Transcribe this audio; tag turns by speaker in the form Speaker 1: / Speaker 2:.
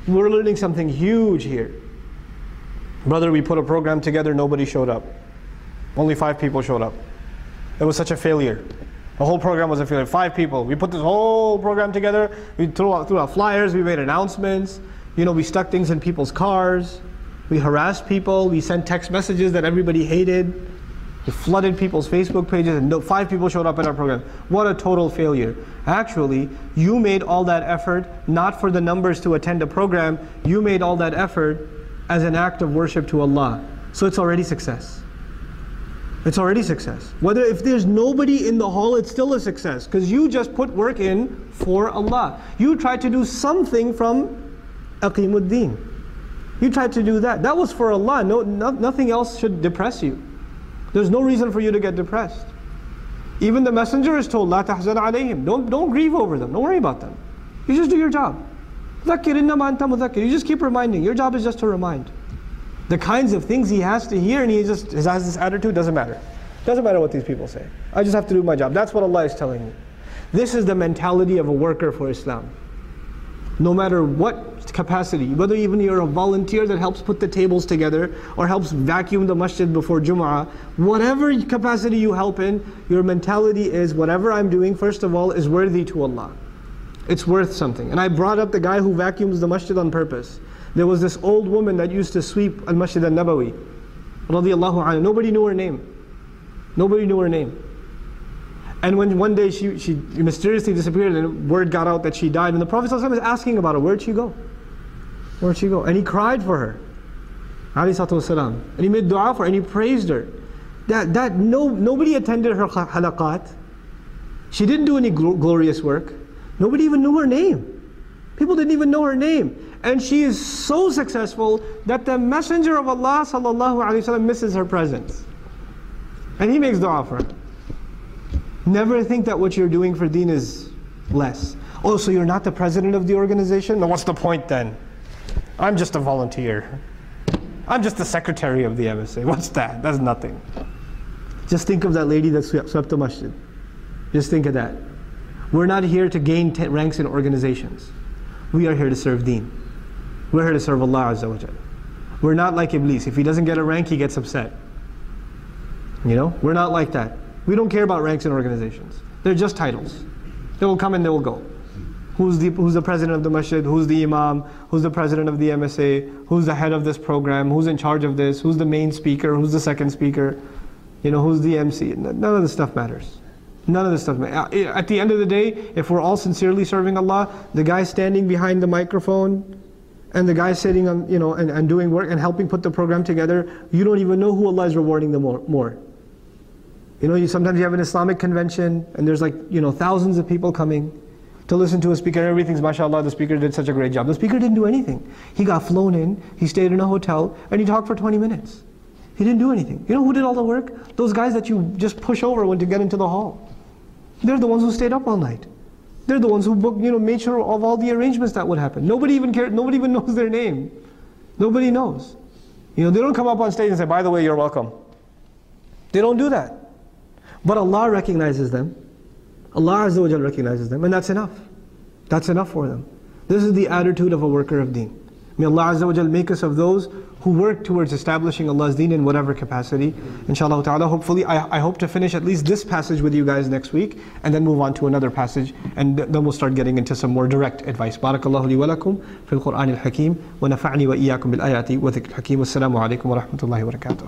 Speaker 1: We're learning something huge here. Brother, we put a program together, nobody showed up. Only 5 people showed up. It was such a failure. The whole program was a failure. 5 people. We put this whole program together. We threw out flyers. We made announcements. We stuck things in people's cars. We harassed people. We sent text messages that everybody hated. We flooded people's Facebook pages, and 5 people showed up in our program. What a total failure. Actually, you made all that effort not for the numbers to attend a program. You made all that effort as an act of worship to Allah. So it's already success. It's already success. If there's nobody in the hall, it's still a success, because you just put work in for Allah. You tried to do something from Aqimuddin. You tried to do that. That was for Allah. Nothing else should depress you. There's no reason for you to get depressed. Even the messenger is told, "La tahzan alayhim." Don't grieve over them. Don't worry about them. You just do your job. ذَكِّرْ إِنَّمَا أَنْتَ مُذَكِّرْ. You just keep reminding. Your job is just to remind. The kinds of things he has to hear, and he has this attitude, doesn't matter. Doesn't matter what these people say. I just have to do my job. That's what Allah is telling me. This is the mentality of a worker for Islam. No matter what capacity, whether even you're a volunteer that helps put the tables together or helps vacuum the masjid before Jum'ah, whatever capacity you help in, your mentality is whatever I'm doing, first of all, is worthy to Allah. It's worth something. And I brought up the guy who vacuums the masjid on purpose. There was this old woman that used to sweep al-Masjid al-Nabawi, radiyallahu anha. Nobody knew her name. Nobody knew her name. And when one day she mysteriously disappeared, and word got out that she died, and the Prophet ﷺ was asking about her, where'd she go? Where'd she go? And he cried for her, and he made dua for her, and he praised her. Nobody attended her halaqat. She didn't do any glorious work. Nobody even knew her name. People didn't even know her name. And she is so successful that the Messenger of Allah ﷺ misses her presence. And he makes dua for her. Never think that what you're doing for deen is less. Oh, so you're not the president of the organization? No, what's the point then? I'm just a volunteer. I'm just the secretary of the MSA. What's that? That's nothing. Just think of that lady that swept the masjid. Just think of that. We're not here to gain ranks in organizations. We are here to serve deen. We're here to serve Allah Azza wa Jal. We're not like Iblis. If he doesn't get a rank, he gets upset. We're not like that. We don't care about ranks in organizations. They're just titles. They will come and they will go. Who's the president of the masjid? Who's the imam? Who's the president of the MSA? Who's the head of this program? Who's in charge of this? Who's the main speaker? Who's the second speaker? Who's the MC? None of this stuff matters. None of this stuff matters. At the end of the day, if we're all sincerely serving Allah, the guy standing behind the microphone and the guy sitting on, and doing work and helping put the program together, you don't even know who Allah is rewarding them more. Sometimes you have an Islamic convention and there's thousands of people coming to listen to a speaker. Everything's mashallah, the speaker did such a great job. The speaker didn't do anything. He got flown in, he stayed in a hotel, and he talked for 20 minutes. He didn't do anything. You know who did all the work? Those guys that you just push over when to get into the hall. They're the ones who stayed up all night. They're the ones who booked, made sure of all the arrangements that would happen. Nobody even cared. Nobody even knows their name. Nobody knows. They don't come up on stage and say, by the way, you're welcome. They don't do that. But Allah recognizes them. Allah Azza wa Jal recognizes them, and that's enough. That's enough for them. This is the attitude of a worker of deen. May Allah Azza wa Jal make us of those who work towards establishing Allah's deen in whatever capacity. Inshallah ta'ala, hopefully, I hope to finish at least this passage with you guys next week, and then move on to another passage, and then we'll start getting into some more direct advice. Barakallahu li wa lakum fil Qur'an al-Hakim, wa nafa'ni wa iyyakum bil ayati wa dhikr al-Hakim. Wassalamu alaikum wa rahmatullahi wa barakatuh.